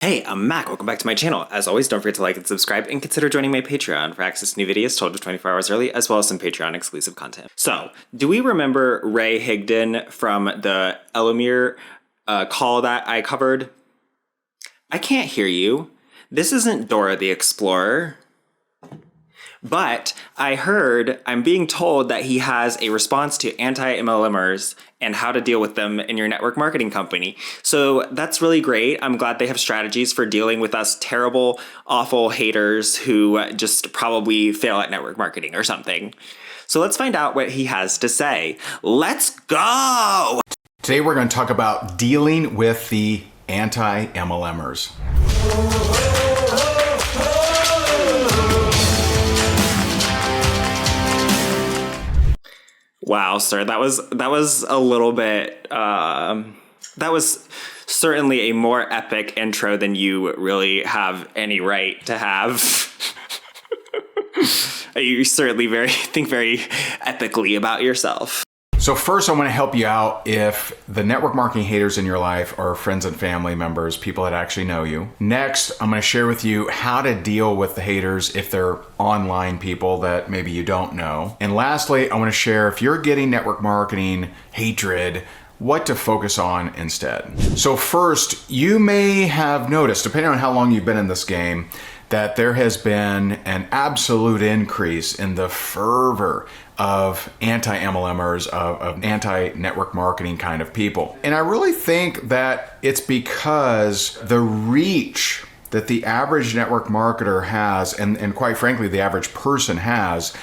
Hey, I'm Mac. Welcome back to my channel. As always, don't forget to like and subscribe and consider joining my Patreon for access to new videos told 24 hours early, as well as some Patreon exclusive content. So, do we remember Ray Higdon from the Elamir call that I covered? I can't hear you. This isn't Dora the Explorer. But I'm being told that he has a response to anti-MLMers and how to deal with them in your network marketing company. So that's really great. I'm glad they have strategies for dealing with us terrible, awful haters who just probably fail at network marketing or something. So let's find out what he has to say. Let's go! Today we're going to talk about dealing with the anti-MLMers. Wow, sir, that was a little bit, that was certainly a more epic intro than you really have any right to have. You certainly think very epically about yourself. So first, I want to help you out if the network marketing haters in your life are friends and family members, people that actually know you. Next, I'm going to share with you how to deal with the haters if they're online people that maybe you don't know. And lastly, I want to share if you're getting network marketing hatred, what to focus on instead. So first, you may have noticed, depending on how long you've been in this game, that there has been an absolute increase in the fervor of anti-MLMers, of anti-network marketing kind of people. And I really think that it's because the reach that the average network marketer has, and quite frankly, the average person has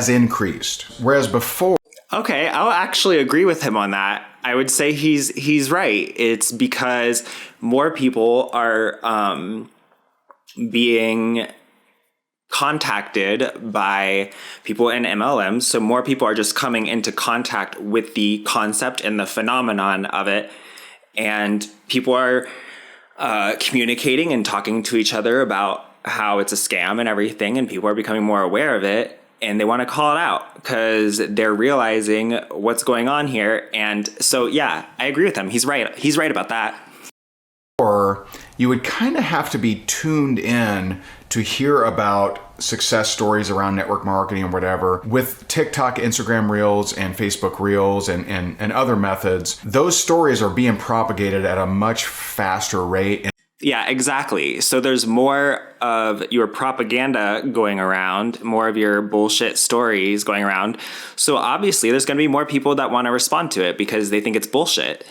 increased. Whereas before... Okay, I'll actually agree with him on that. I would say he's right. It's because more people are being contacted by people in MLMs. So more people are just coming into contact with the concept and the phenomenon of it. And people are communicating and talking to each other about how it's a scam and everything. And people are becoming more aware of it. And they want to call it out because they're realizing what's going on here. And so, yeah, I agree with him. He's right. He's right about that. Or you would kind of have to be tuned in to hear about success stories around network marketing or whatever. With TikTok, Instagram Reels, and Facebook Reels and other methods, those stories are being propagated at a much faster rate. Yeah, exactly. So there's more of your propaganda going around, more of your bullshit stories going around. So obviously there's going to be more people that want to respond to it because they think it's bullshit.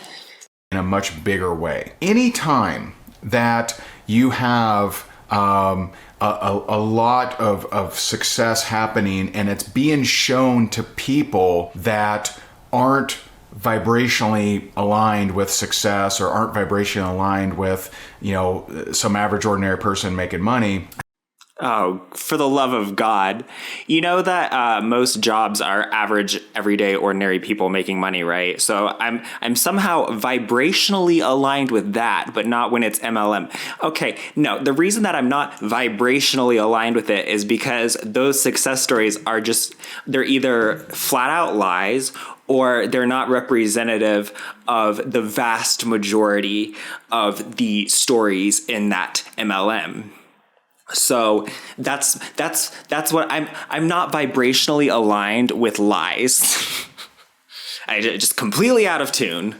In a much bigger way. Anytime that you have a lot of success happening and it's being shown to people that aren't vibrationally aligned with success or aren't vibrationally aligned with, you know, some average ordinary person making money. Oh, for the love of God. You know that most jobs are average, everyday, ordinary people making money, right? So I'm somehow vibrationally aligned with that, but not when it's MLM. Okay, no, the reason that I'm not vibrationally aligned with it is because those success stories are they're either flat out lies or they're not representative of the vast majority of the stories in that MLM. So that's what I'm not vibrationally aligned with lies. I just completely out of tune.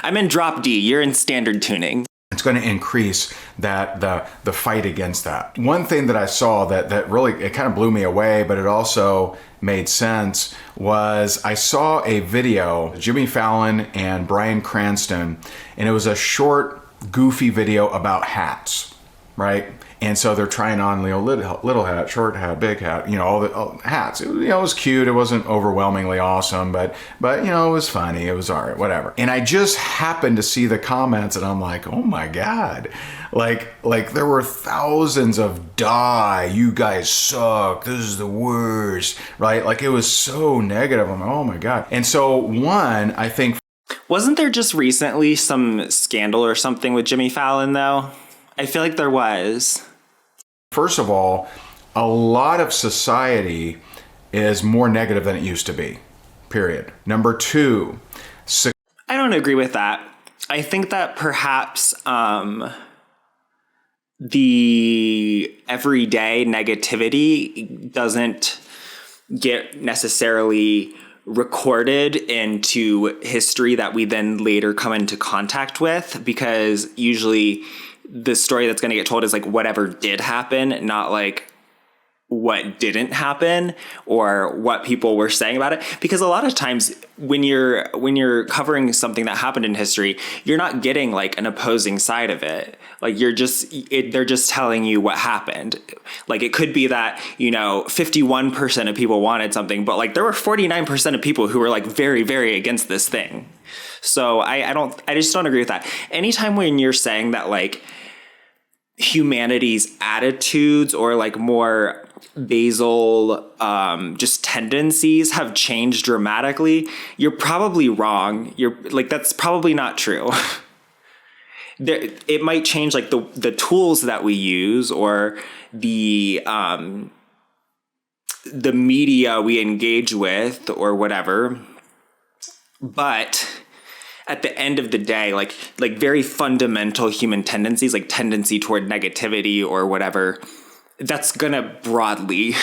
I'm in drop D, you're in standard tuning. It's going to increase the fight against that. One thing that I saw that really, it kind of blew me away, but it also made sense, was I saw a video, Jimmy Fallon and Bryan Cranston, and it was a short, goofy video about hats, right? And so they're trying on, you know, little hat, short hat, big hat, you know, all the hats. It was cute. It wasn't overwhelmingly awesome, but you know, it was funny. It was all right, whatever. And I just happened to see the comments, and I'm like, oh my God, like there were thousands of "die, you guys suck, this is the worst," right? Like it was so negative. I'm like, oh my God. And so one, I think, wasn't there just recently some scandal or something with Jimmy Fallon though? I feel like there was. First of all, a lot of society is more negative than it used to be, period. Number two. I don't agree with that. I think that perhaps the everyday negativity doesn't get necessarily recorded into history that we then later come into contact with, because usually the story that's going to get told is like whatever did happen, not like what didn't happen or what people were saying about it. Because a lot of times when you're covering something that happened in history, you're not getting like an opposing side of it. Like they're just telling you what happened. Like it could be that, 51% of people wanted something, but like there were 49% of people who were like very, very against this thing. So I just don't agree with that. Anytime when you're saying that like humanity's attitudes or like more basal just tendencies have changed dramatically, you're probably wrong. You're like, that's probably not true. It might change like the tools that we use or the media we engage with or whatever. But at the end of the day, like very fundamental human tendencies, like tendency toward negativity or whatever, that's gonna broadly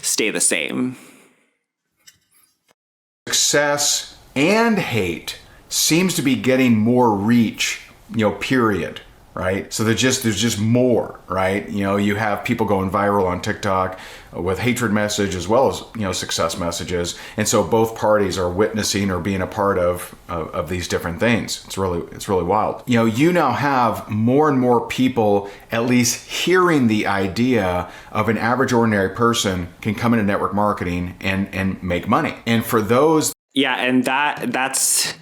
stay the same. Success and hate seems to be getting more reach, period. Right? So there's just more, right? You have people going viral on TikTok with hatred message as well as, success messages. And so both parties are witnessing or being a part of these different things. It's really wild. You now have more and more people at least hearing the idea of an average ordinary person can come into network marketing and make money. And for those. Yeah. And that's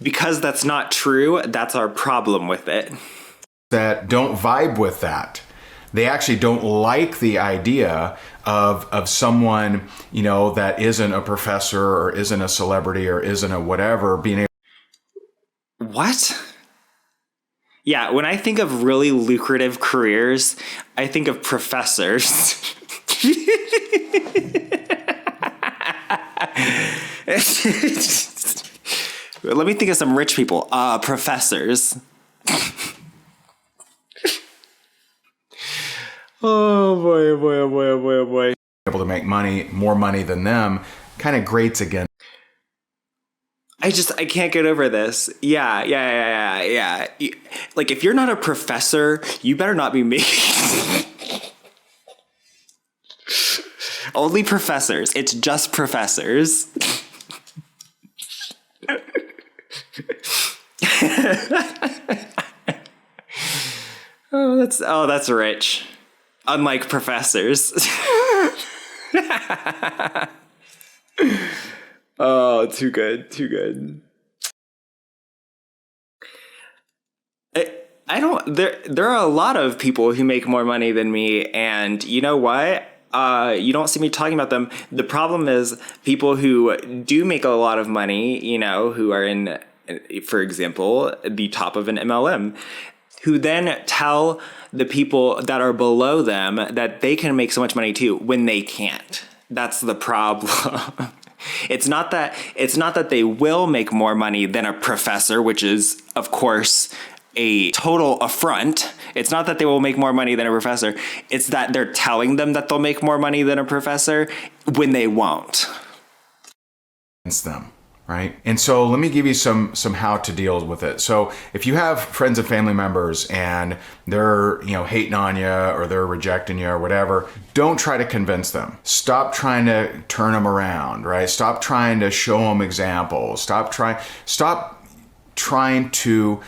because that's not true. That's our problem with it. That don't vibe with that. They actually don't like the idea of someone, that isn't a professor or isn't a celebrity or isn't a whatever being able. What? Yeah, when I think of really lucrative careers, I think of professors. Let me think of some rich people. Professors. Oh boy, oh boy, oh boy, oh boy, oh boy. Able to make more money than them kind of grates again. I can't get over this. Yeah. Like if you're not a professor, you better not be making. Only professors. It's just professors. That's rich. Unlike professors. Oh, too good. There are a lot of people who make more money than me, and you know what? You don't see me talking about them. The problem is people who do make a lot of money, who are in, for example, the top of an MLM, who then tell the people that are below them that they can make so much money too when they can't. That's the problem. It's not that they will make more money than a professor, which is, of course, a total affront. It's not that they will make more money than a professor. It's that they're telling them that they'll make more money than a professor when they won't. Against them. Right. And so let me give you some how to deal with it. So if you have friends and family members and they're, hating on you or they're rejecting you or whatever, don't try to convince them. Stop trying to turn them around, right? Stop trying to show them examples. Stop trying to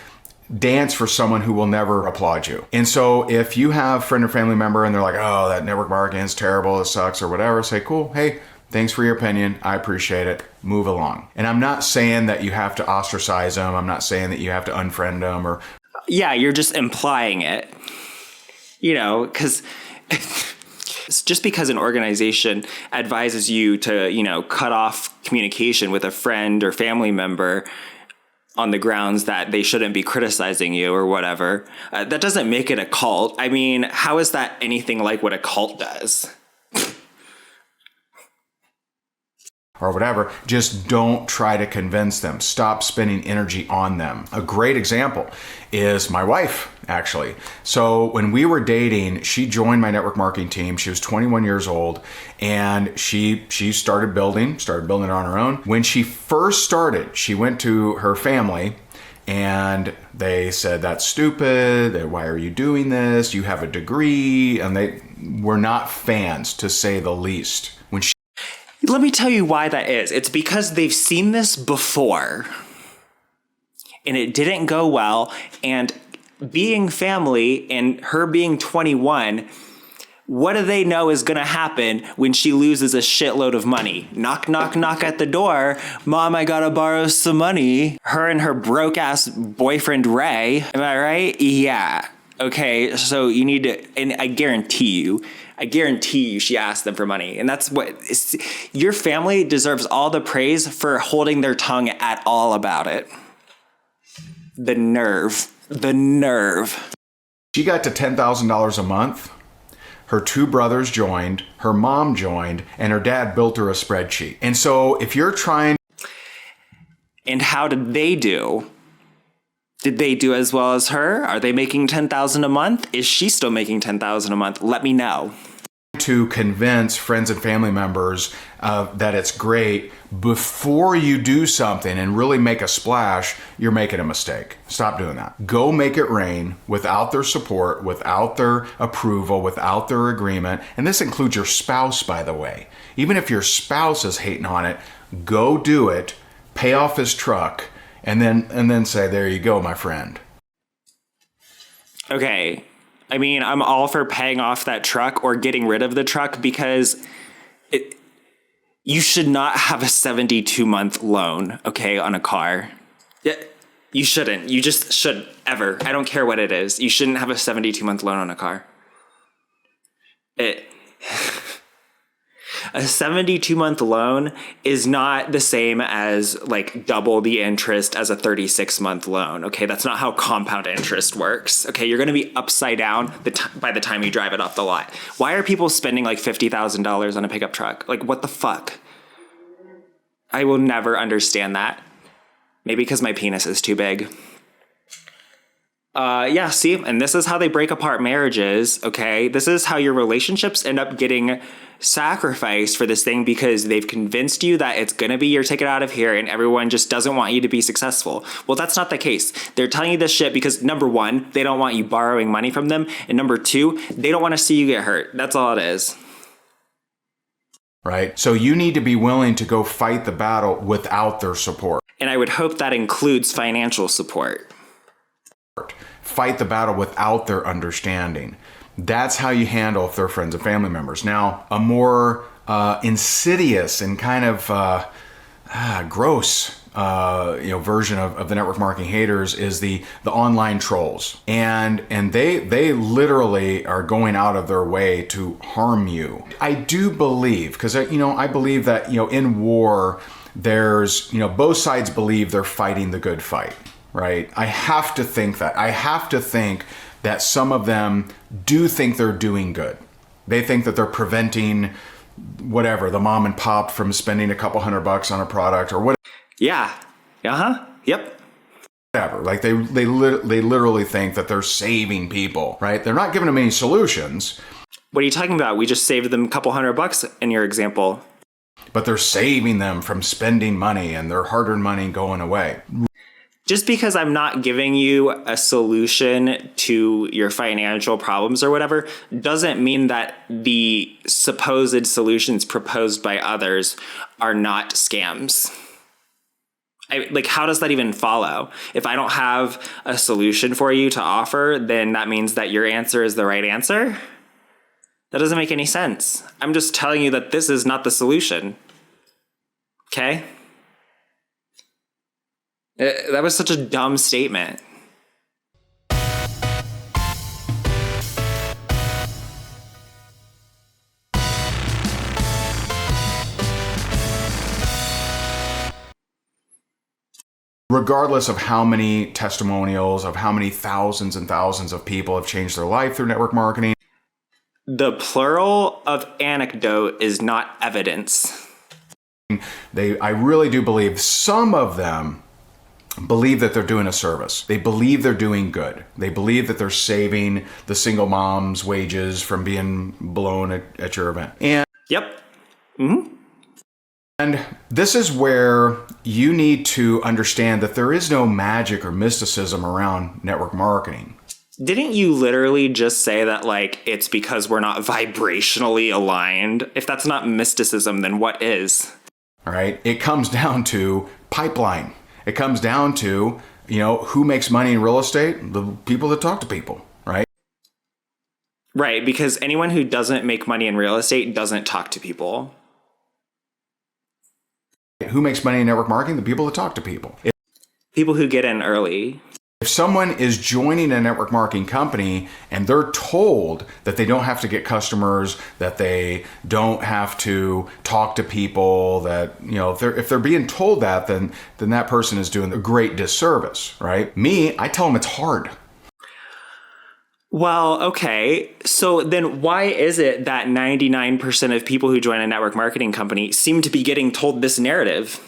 dance for someone who will never applaud you. And so if you have a friend or family member and they're like, oh, that network marketing is terrible, it sucks or whatever, say, cool. Hey, thanks for your opinion. I appreciate it. Move along. And I'm not saying that you have to ostracize them. I'm not saying that you have to unfriend them or. Yeah, you're just implying it, because just because an organization advises you to, cut off communication with a friend or family member on the grounds that they shouldn't be criticizing you or whatever, that doesn't make it a cult. I mean, how is that anything like what a cult does? or whatever, just don't try to convince them. Stop spending energy on them. A great example is my wife, actually. So when we were dating, she joined my network marketing team. She was 21 years old, and she started building it on her own. When she first started, she went to her family and they said, "That's stupid. Why are you doing this? You have a degree." And they were not fans, to say the least. Let me tell you why that is. It's because they've seen this before and it didn't go well. And being family and her being 21, what do they know is going to happen when she loses a shitload of money? Knock, knock, knock at the door. "Mom, I got to borrow some money." Her and her broke ass boyfriend, Ray. Am I right? Yeah. Okay. So you need to, and I guarantee you, she asked them for money. And that's what, your family deserves all the praise for holding their tongue at all about it. The nerve. She got to $10,000 a month. Her two brothers joined, her mom joined, and her dad built her a spreadsheet. And so if you're trying... And how did they do? Did they do as well as her? Are they making $10,000 a month? Is she still making $10,000 a month? Let me know. To convince friends and family members that it's great, before you do something and really make a splash, you're making a mistake. Stop doing that. Go make it rain without their support, without their approval, without their agreement. And this includes your spouse, by the way. Even if your spouse is hating on it, go do it, pay off his truck, and then say, "There you go, my friend." Okay. I mean, I'm all for paying off that truck or getting rid of the truck, because you should not have a 72-month loan, okay, on a car. Yeah, you shouldn't. You just shouldn't, ever. I don't care what it is. You shouldn't have a 72-month loan on a car. A 72-month loan is not the same as like double the interest as a 36-month loan. Okay, that's not how compound interest works. Okay, you're going to be upside down by the time you drive it off the lot. Why are people spending like $50,000 on a pickup truck? Like, what the fuck? I will never understand that. Maybe because my penis is too big. Yeah, see, and this is how they break apart marriages, okay? This is how your relationships end up getting sacrificed for this thing, because they've convinced you that it's gonna be your ticket out of here and everyone just doesn't want you to be successful. Well, that's not the case. They're telling you this shit because, number one, they don't want you borrowing money from them, and number two, they don't want to see you get hurt. That's all it is. Right? So you need to be willing to go fight the battle without their support. And I would hope that includes financial support. Fight the battle without their understanding. That's how you handle if they're friends and family members. Now, a more insidious and kind of gross version of the network marketing haters is the online trolls, and they literally are going out of their way to harm you. I do believe, because I believe that in war there's both sides believe they're fighting the good fight. Right? I have to think that some of them do think they're doing good. They think that they're preventing whatever, the mom and pop from spending a couple $100 on a product or whatever. Yeah. Uh-huh. Yep. Whatever. Like they literally think that they're saving people, right? They're not giving them any solutions. What are you talking about? We just saved them a couple $100 in your example. But they're saving them from spending money and their hard-earned money going away. Just because I'm not giving you a solution to your financial problems or whatever doesn't mean that the supposed solutions proposed by others are not scams. How does that even follow? If I don't have a solution for you to offer, then that means that your answer is the right answer? That doesn't make any sense. I'm just telling you that this is not the solution. Okay? That was such a dumb statement. Regardless of how many testimonials, of how many thousands and thousands of people have changed their life through network marketing. The plural of anecdote is not evidence. marketing, I really do believe some of them believe that they're doing a service. They believe they're doing good. They believe that they're saving the single mom's wages from being blown at your event. And Yep. Mm-hmm. And this is where you need to understand that there is no magic or mysticism around network marketing. Didn't you literally just say that, like, it's because we're not vibrationally aligned? If that's not mysticism, then what is? All right. It comes down to pipeline. It comes down to, who makes money in real estate? The people that talk to people, right? Right, because anyone who doesn't make money in real estate doesn't talk to people. Who makes money in network marketing? The people that talk to people. People who get in early. If someone is joining a network marketing company and they're told that they don't have to get customers, that they don't have to talk to people, that, if they're being told that, then that person is doing a great disservice, right? Me, I tell them it's hard. Well, okay. So then why is it that 99% of people who join a network marketing company seem to be getting told this narrative?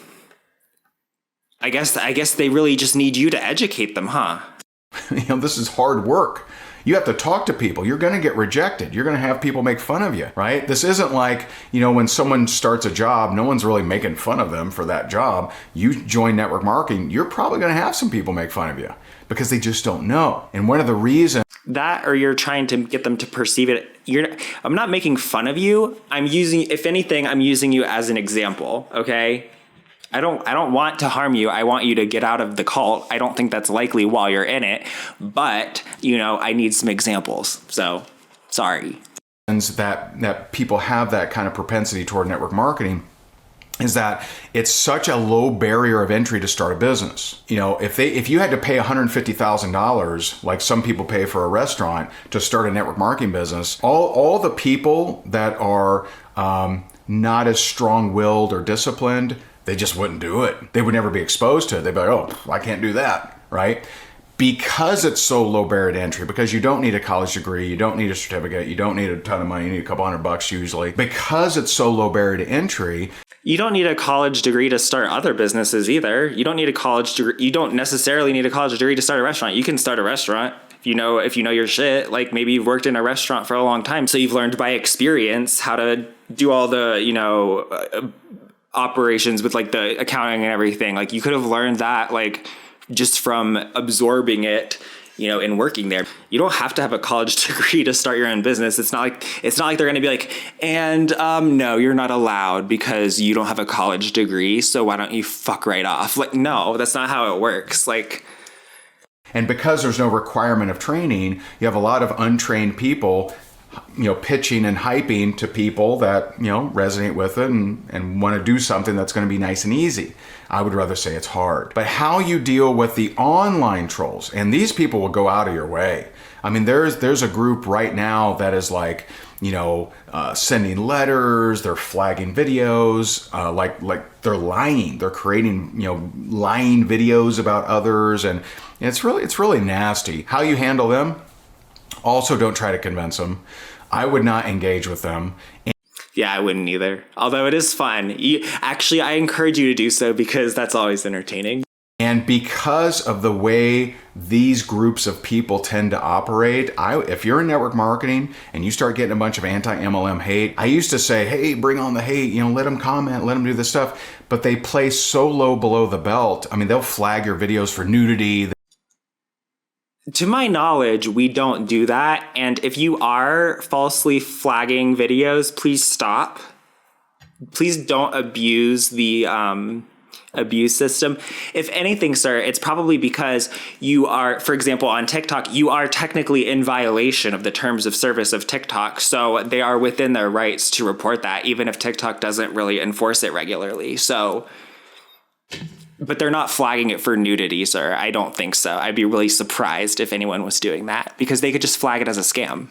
I guess they really just need you to educate them, huh? This is hard work. You have to talk to people. You're going to get rejected. You're going to have people make fun of you, right? This isn't like, when someone starts a job, no one's really making fun of them for that job. You join network marketing, you're probably going to have some people make fun of you because they just don't know. And one of the reasons that, or you're trying to get them to perceive it. I'm not making fun of you. If anything, I'm using you as an example. Okay. I don't want to harm you. I want you to get out of the cult. I don't think that's likely while you're in it, but I need some examples. So sorry. That people have that kind of propensity toward network marketing is that it's such a low barrier of entry to start a business. If you had to pay $150,000, like some people pay for a restaurant, to start a network marketing business, all the people that are not as strong-willed or disciplined, they just wouldn't do it. They would never be exposed to it. They'd be like, oh, I can't do that, right? Because it's so low barrier to entry, because you don't need a college degree, you don't need a certificate, you don't need a ton of money, you need a couple $100 usually. Because it's so low barrier to entry. You don't need a college degree to start other businesses either. You don't need a college degree. You don't necessarily need a college degree to start a restaurant. You can start a restaurant if you know your shit. Like maybe you've worked in a restaurant for a long time, so you've learned by experience how to do all the operations with like the accounting and everything. Like you could have learned that like just from absorbing it, in working there. You don't have to have a college degree to start your own business. It's not like they're going to be like, and no, you're not allowed because you don't have a college degree. So why don't you fuck right off? Like, no, that's not how it works. Like, and because there's no requirement of training, you have a lot of untrained people pitching and hyping to people that, resonate with it and want to do something that's going to be nice and easy. I would rather say it's hard. But how you deal with the online trolls, and these people will go out of your way. I mean, there's a group right now that is like, sending letters, they're flagging videos, like they're lying. They're creating, lying videos about others. And it's really nasty. How you handle them? Also, don't try to convince them. I would not engage with them. Yeah, I wouldn't either. Although it is fun. I encourage you to do so because that's always entertaining. And because of the way these groups of people tend to operate, if you're in network marketing and you start getting a bunch of anti-MLM hate, I used to say, hey, bring on the hate, let them comment, let them do this stuff. But they play so low below the belt. I mean, they'll flag your videos for nudity. To my knowledge, we don't do that. And if you are falsely flagging videos, please stop. Please don't abuse the abuse system. If anything, sir, it's probably because you are, for example, on TikTok, you are technically in violation of the terms of service of TikTok. So they are within their rights to report that, even if TikTok doesn't really enforce it regularly. So... But they're not flagging it for nudity, sir. I don't think so. I'd be really surprised if anyone was doing that because they could just flag it as a scam.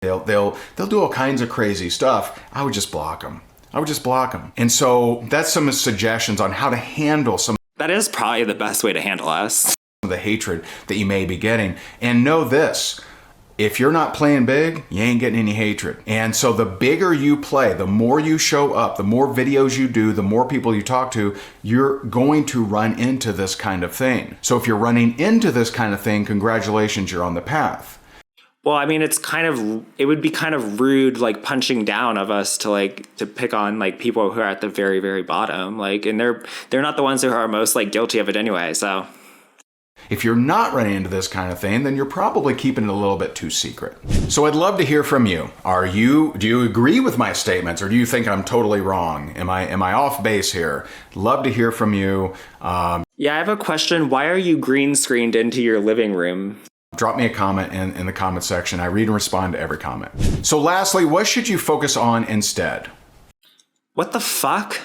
They'll do all kinds of crazy stuff. I would just block them. And so that's some suggestions on how to handle some. That is probably the best way to handle us. The hatred that you may be getting. And know this, if you're not playing big, you ain't getting any hatred. And so the bigger you play, the more you show up, the more videos you do, the more people you talk to, you're going to run into this kind of thing. So if you're running into this kind of thing, congratulations, you're on the path. Well, I mean, it would be kind of rude, like punching down of us to pick on like people who are at the very, very bottom, like, and they're not the ones who are most like guilty of it anyway. So if you're not running into this kind of thing, then you're probably keeping it a little bit too secret. So I'd love to hear from you. Do you agree with my statements, or do you think I'm totally wrong? Am I off base here? Love to hear from you. Yeah, I have a question. Why are you green screened into your living room? Drop me a comment in the comment section. I read and respond to every comment. So lastly, what should you focus on instead? What the fuck?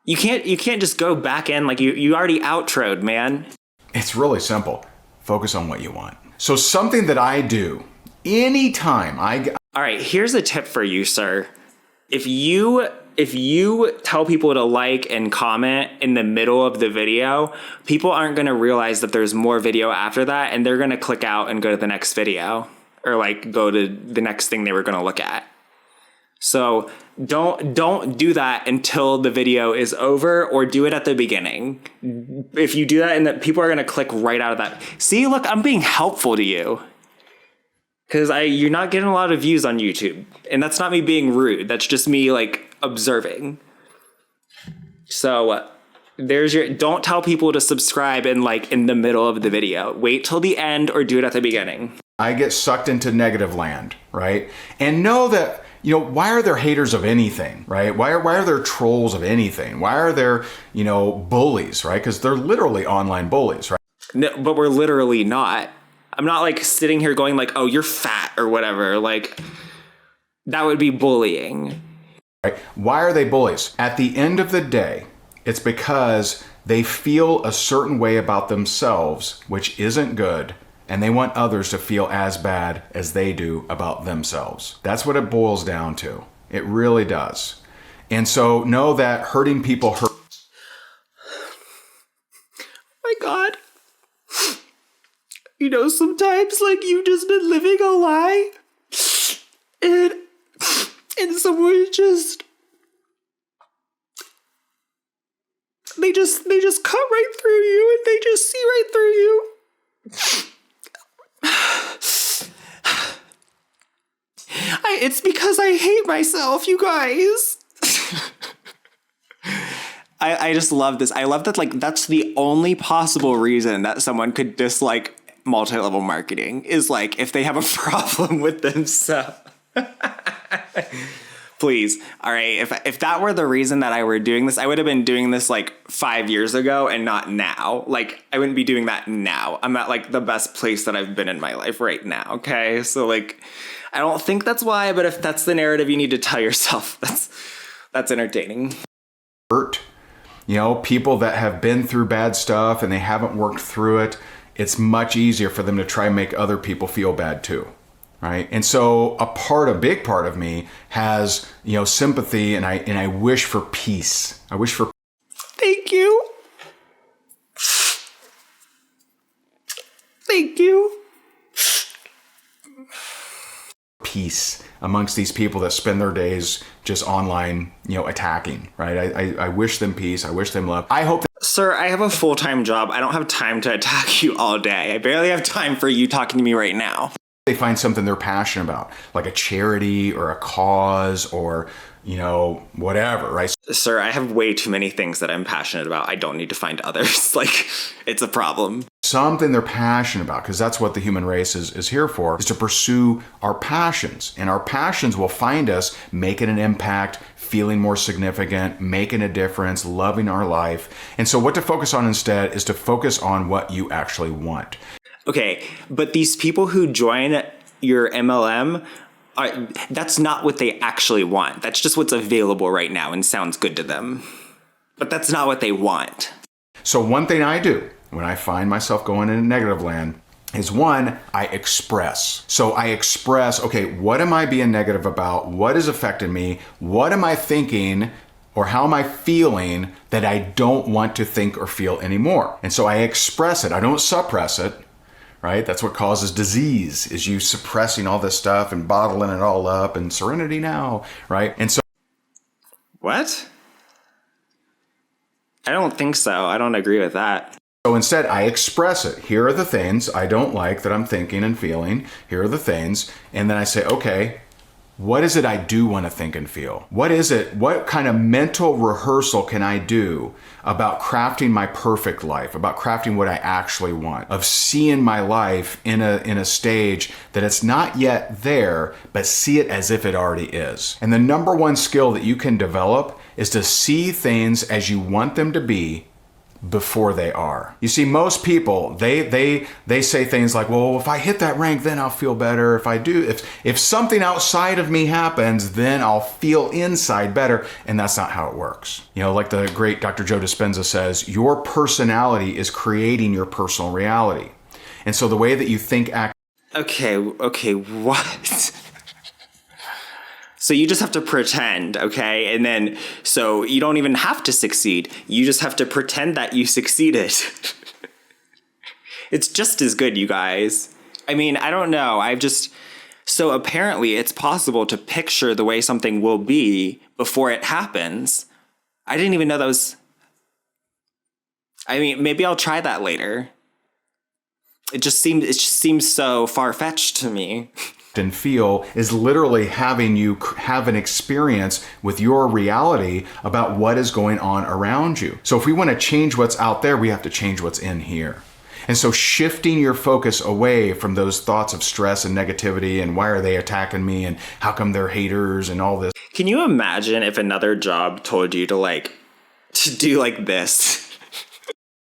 You can't just go back in like you already outroed, man. It's really simple. Focus on what you want. So something that I do anytime All right, here's a tip for you, sir. If you tell people to like and comment in the middle of the video, people aren't going to realize that there's more video after that, and they're going to click out and go to the next video, or like go to the next thing they were going to look at. So don't do that until the video is over, or do it at the beginning. If you do that, and that people are going to click right out of that. See, look, I'm being helpful to you. Because you're not getting a lot of views on YouTube. And that's not me being rude. That's just me like observing. So don't tell people to subscribe in the middle of the video. Wait till the end, or do it at the beginning. I get sucked into negative land, right? And know that, why are there haters of anything, right? Why are there trolls of anything? Why are there, bullies, right? Because they're literally online bullies, right? No, but we're literally not. I'm not like sitting here going like, oh, you're fat or whatever. Like, that would be bullying. Right? Why are they bullies? At the end of the day, it's because they feel a certain way about themselves, which isn't good, and they want others to feel as bad as they do about themselves. That's what it boils down to. It really does. And so know that hurting people hurt. My God. Sometimes like you've just been living a lie, and someone they just cut right through you, and they just see right through you. It's because I hate myself, you guys. I just love this. I love that that's the only possible reason that someone could dislike multi-level marketing is like if they have a problem with themselves. Please. All right. If that were the reason that I were doing this, I would have been doing this like 5 years ago and not now. Like I wouldn't be doing that now. I'm at like the best place that I've been in my life right now. Okay. So like, I don't think that's why, but if that's the narrative you need to tell yourself, that's entertaining. Hurt, people that have been through bad stuff and they haven't worked through it. It's much easier for them to try and make other people feel bad too, right? And so a big part of me has, sympathy, and I wish for peace. I wish for. Thank you. Thank you. Peace amongst these people that spend their days just online, attacking, right? I wish them peace. I wish them love. I hope. Sir, I have a full-time job. I don't have time to attack you all day. I barely have time for you talking to me right now. They find something they're passionate about, like a charity or a cause or, whatever, right? Sir, I have way too many things that I'm passionate about. I don't need to find others. Like, it's a problem. Something they're passionate about, because that's what the human race is here for, is to pursue our passions. And our passions will find us making an impact, feeling more significant, making a difference, loving our life. And so what to focus on instead is to focus on what you actually want. Okay, but these people who join your MLM, that's not what they actually want. That's just what's available right now and sounds good to them. But that's not what they want. So one thing I do when I find myself going into negative land is one, I express. So I express, okay, what am I being negative about? What is affecting me? What am I thinking? Or how am I feeling that I don't want to think or feel anymore? And so I express it. I don't suppress it, right? That's what causes disease, is you suppressing all this stuff and bottling it all up, and serenity now, right? And so What? I don't think so. I don't agree with that. So instead, I express it. Here are the things I don't like that I'm thinking and feeling. Here are the things. And then I say, okay, what is it I do want to think and feel? What is it? What kind of mental rehearsal can I do about crafting my perfect life, about crafting what I actually want, of seeing my life in a stage that it's not yet there, but see it as if it already is. And the number one skill that you can develop is to see things as you want them to be before they are. You see, most people, they say things like, well, if I hit that rank, then I'll feel better. If I do, if something outside of me happens, then I'll feel inside better. And that's not how it works. You know, like the great Dr. Joe Dispenza says, your personality is creating your personal reality. And so the way that you think, act. Okay, what? So you just have to pretend, okay? And then, so you don't even have to succeed. You just have to pretend that you succeeded. It's just as good, you guys. I mean, I don't know. So apparently it's possible to picture the way something will be before it happens. I didn't even know that was, I mean, maybe I'll try that later. It just seems so far-fetched to me. And feel is literally having you have an experience with your reality about what is going on around you. So if we want to change what's out there, we have to change what's in here. And so shifting your focus away from those thoughts of stress and negativity and why are they attacking me and how come they're haters and all this. Can you imagine if another job told you to do like this?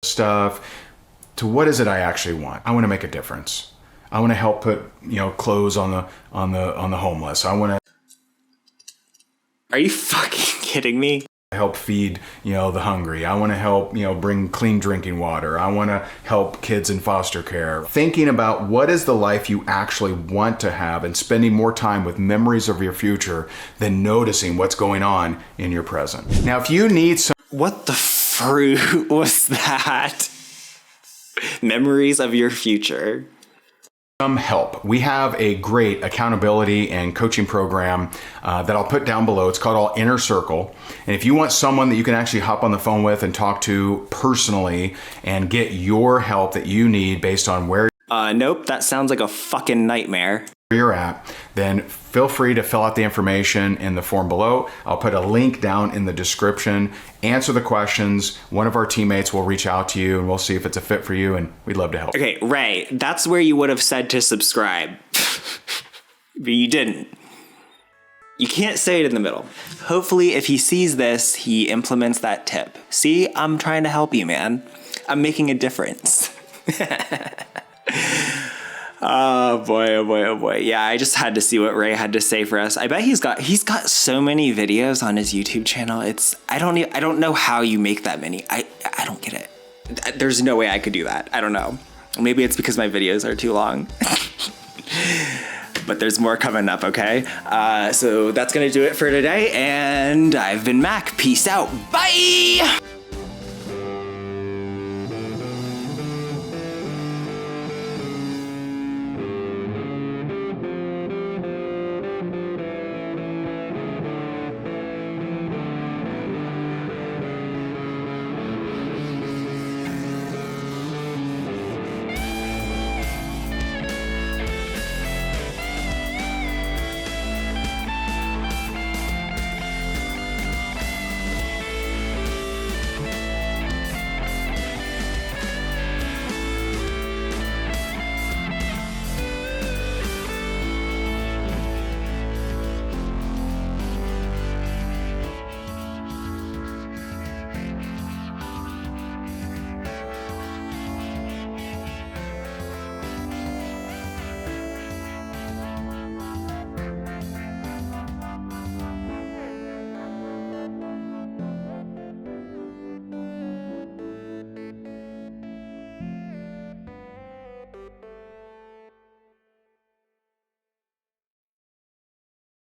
Stuff to what is it I actually want? I want to make a difference. I want to help put, clothes on the homeless. I want to. Are you fucking kidding me? Help feed, the hungry. I want to help, bring clean drinking water. I want to help kids in foster care. Thinking about what is the life you actually want to have and spending more time with memories of your future than noticing what's going on in your present. Now, if you need some. What the fruit was that? Memories of your future. Some help. We have a great accountability and coaching program that I'll put down below. It's called All Inner Circle. And if you want someone that you can actually hop on the phone with and talk to personally and get your help that you need based on where nope, that sounds like a fucking nightmare. You're at, then feel free to fill out the information in the form below. I'll put a link down in the description. Answer the questions. One of our teammates will reach out to you and we'll see if it's a fit for you, and we'd love to help. Okay, Ray, that's where you would have said to subscribe. But you didn't. You can't say it in the middle. Hopefully, if he sees this, he implements that tip. See, I'm trying to help you, man. I'm making a difference. Oh boy, oh boy, oh boy. Yeah, I just had to see what Ray had to say for us. I bet he's got so many videos on his YouTube channel. I don't know how you make that many. I don't get it. There's no way I could do that. I don't know. Maybe it's because my videos are too long. But there's more coming up, okay? So that's gonna do it for today, and I've been Mac. Peace out. Bye!